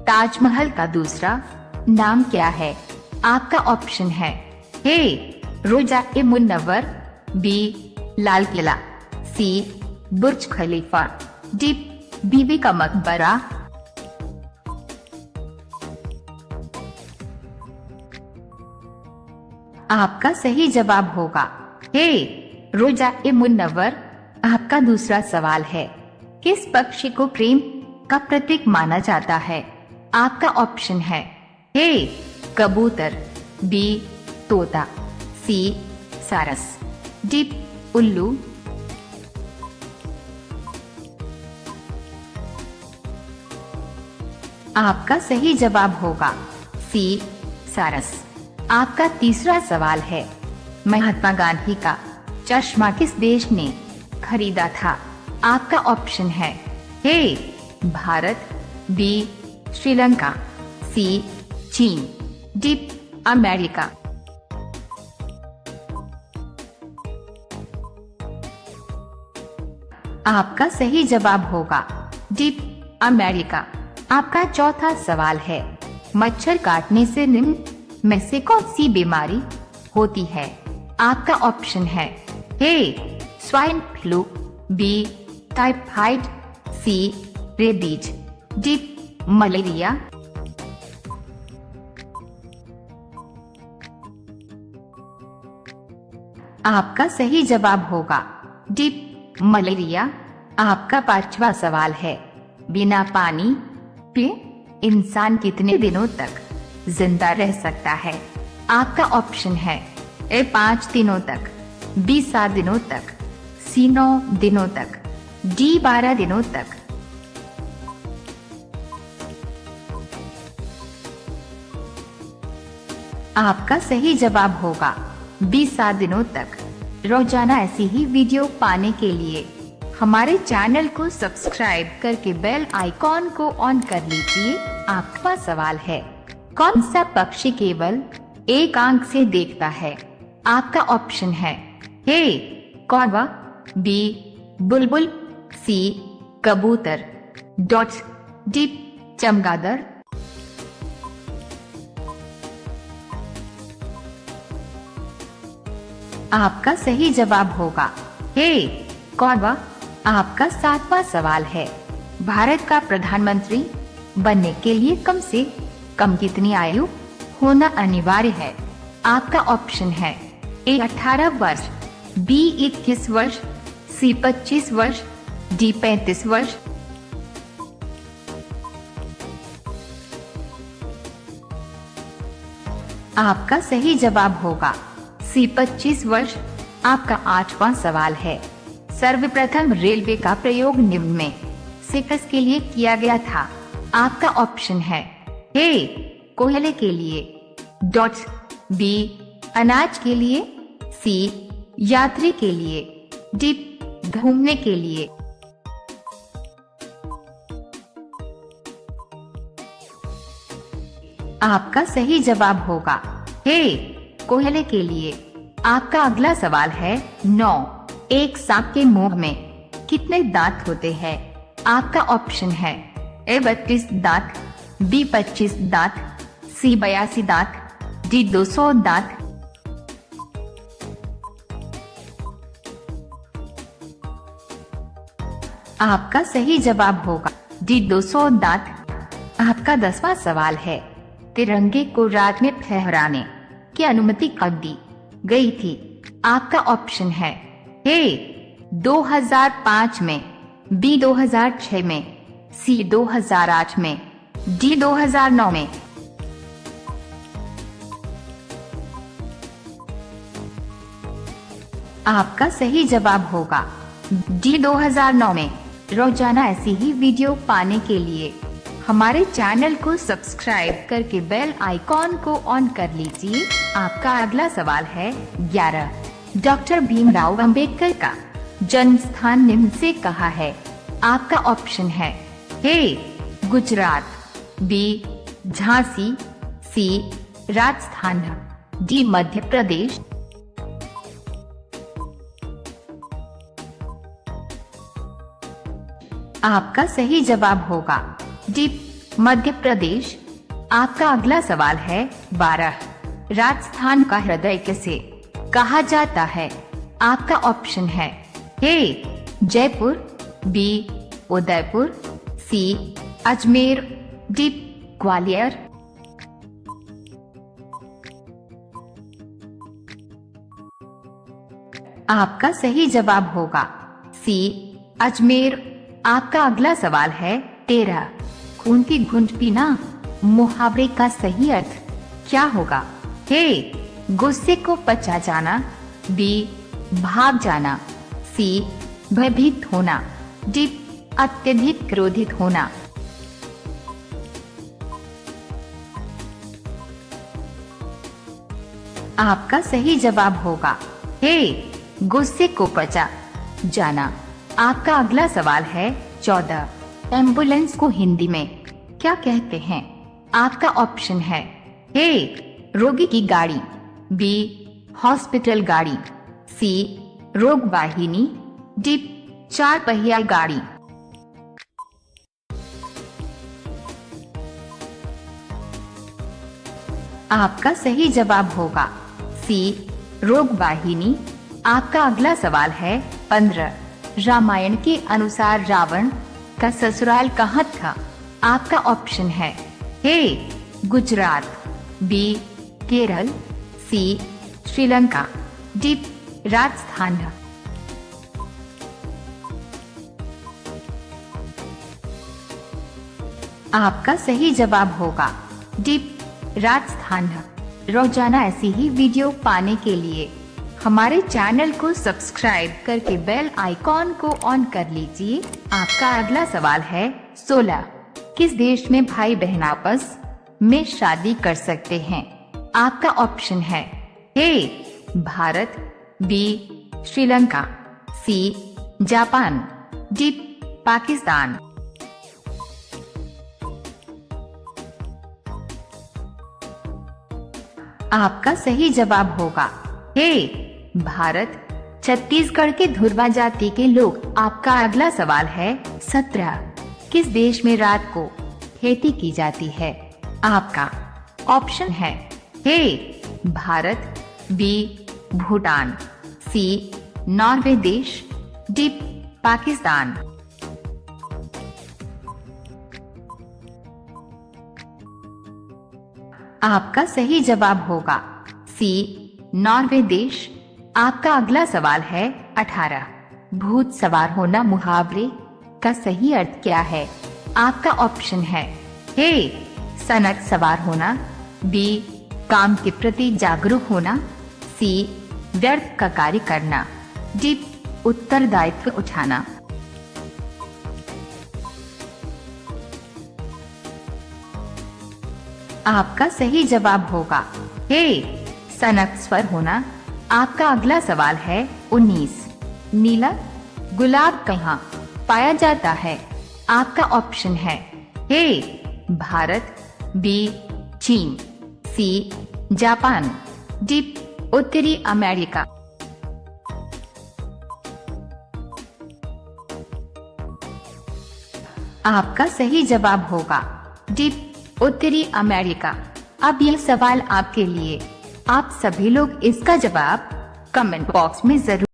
ताजमहल का दूसरा नाम क्या है? आपका ऑप्शन है ए रोजा ए मुन्नवर, बी लाल किला, सी बुर्ज खलीफा, डी बीबी का मकबरा। आपका सही जवाब होगा ए रोजा ए मुन्नवर। आपका दूसरा सवाल है, किस पक्षी को प्रेम का प्रतीक माना जाता है? आपका ऑप्शन है ए कबूतर, बी तोता, सी सारस, डी उल्लू। आपका सही जवाब होगा सी सारस। आपका तीसरा सवाल है, महात्मा गांधी का चश्मा किस देश ने खरीदा था? आपका ऑप्शन है ए भारत, बी श्रीलंका, सी चीन, डी अमेरिका। आपका सही जवाब होगा डी अमेरिका। आपका चौथा सवाल है, मच्छर काटने से निम्न में से कौन सी बीमारी होती है? आपका ऑप्शन है ए स्वाइन फ्लू, बी टाइफाइड, सी रेबीज, डी मलेरिया। आपका सही जवाब होगा डी मलेरिया। आपका पांचवा सवाल है, बिना पानी पिए इंसान कितने दिनों तक जिंदा रह सकता है? आपका ऑप्शन है ए 5 दिनों तक, बी 7 दिनों तक, सी 9 दिनों तक, डी 12 दिनों तक। आपका सही जवाब होगा बी 7 दिनों तक। रोजाना ऐसी ही वीडियो पाने के लिए हमारे चैनल को सब्सक्राइब करके बेल आइकॉन को ऑन कर लीजिए। आपका सवाल है, कौन सा पक्षी केवल एक आंख से देखता है? आपका ऑप्शन है ए कौवा, बी बुलबुल, सी कबूतर, डी चमगादड़। आपका सही जवाब होगा ए कौवा। आपका 7वां सवाल है, भारत का प्रधानमंत्री बनने के लिए कम से कम कितनी आयु होना अनिवार्य है? आपका ऑप्शन है ए 18 वर्ष, बी 21 वर्ष, सी 25 वर्ष, डी 35 वर्ष। आपका सही जवाब होगा सी 25 वर्ष। आपका 8वां सवाल है, सर्वप्रथम रेलवे का प्रयोग निम्न में से किसके लिए किया गया था? आपका ऑप्शन है ए कोयले के लिए, बी अनाज के लिए, सी यात्री के लिए, डी घूमने के लिए। आपका सही जवाब होगा ए कोयले के लिए। आपका अगला सवाल है, 9 एक सांप के मुंह में कितने दांत होते हैं? आपका ऑप्शन है ए 32 दांत, बी 25 दांत, सी 82 दांत, डी 200 दांत। आपका सही जवाब होगा डी 200 दांत। आपका 10वां सवाल है, तिरंगे को रात में फहराने की अनुमति कब दी गई थी? आपका ऑप्शन है ए 2005 में, बी 2006 में, सी 2008 में, डी 2009 में। आपका सही जवाब होगा डी 2009 में। रोजाना ऐसी ही वीडियो पाने के लिए हमारे चैनल को सब्सक्राइब करके बेल आइकॉन को ऑन कर लीजिए। आपका अगला सवाल है, 11 डॉक्टर भीमराव अंबेडकर का जन्म स्थान निम्न से कहाँ है? आपका ऑप्शन है ए गुजरात, बी झांसी, सी राजस्थान, डी मध्य प्रदेश। आपका सही जवाब होगा डी मध्य प्रदेश। आपका अगला सवाल है 12। राजस्थान का हृदय किसे कहा जाता है? आपका ऑप्शन है ए जयपुर, बी उदयपुर, सी अजमेर, डी ग्वालियर। आपका सही जवाब होगा सी अजमेर। आपका अगला सवाल है 13। खून की घुंट पीना मुहावरे का सही अर्थ क्या होगा? ए गुस्से को पचा जाना, बी भाग जाना, सी भयभीत होना, डी अत्यधिक क्रोधित होना। आपका सही जवाब होगा ए गुस्से को पचा जाना। आपका अगला सवाल है 14। एम्बुलेंस को हिंदी में क्या कहते हैं? आपका ऑप्शन है ए रोगी की गाड़ी, बी हॉस्पिटल गाड़ी, सी रोग वाहिनी, डी 4 पहिया गाड़ी। आपका सही जवाब होगा सी रोग वाहिनी। आपका अगला सवाल है 15। रामायण के अनुसार रावण का ससुराल कहाँ था? आपका ऑप्शन है ए गुजरात, बी केरल, सी श्रीलंका, डी राजस्थान। आपका सही जवाब होगा डी राजस्थान। रोजाना ऐसी ही वीडियो पाने के लिए हमारे चैनल को सब्सक्राइब करके बेल आइकॉन को ऑन कर लीजिए। आपका अगला सवाल है 16। किस देश में भाई बहन आपस में शादी कर सकते हैं? आपका ऑप्शन है A Bharat, B Sri Lanka, C Japan, D Pakistan. आपका सही जवाब होगा ए भारत, छत्तीसगढ़ के धुरवा जाति के लोग। आपका अगला सवाल है 17। किस देश में रात को खेती की जाती है? आपका ऑप्शन है A Bharat, B Bhutan, C Norway देश, डी पाकिस्तान। आपका सही जवाब होगा सी नॉर्वे देश। आपका अगला सवाल है 18। भूत सवार होना मुहावरे का सही अर्थ क्या है? आपका ऑप्शन है ए सनक सवार होना, बी काम के प्रति जागरूक होना, सी व्यर्थ का कार्य करना, डी उत्तरदायित्व उठाना। आपका सही जवाब होगा ए सनक स्वर होना। आपका अगला सवाल है 19। नीला गुलाब कहाँ पाया जाता है? आपका ऑप्शन है ए भारत, बी चीन, सी जापान, डी उत्तरी अमेरिका। आपका सही जवाब होगा डी उत्तरी अमेरिका। अब यह सवाल आपके लिए। आप सभी लोग इसका जवाब कमेंट बॉक्स में जरूर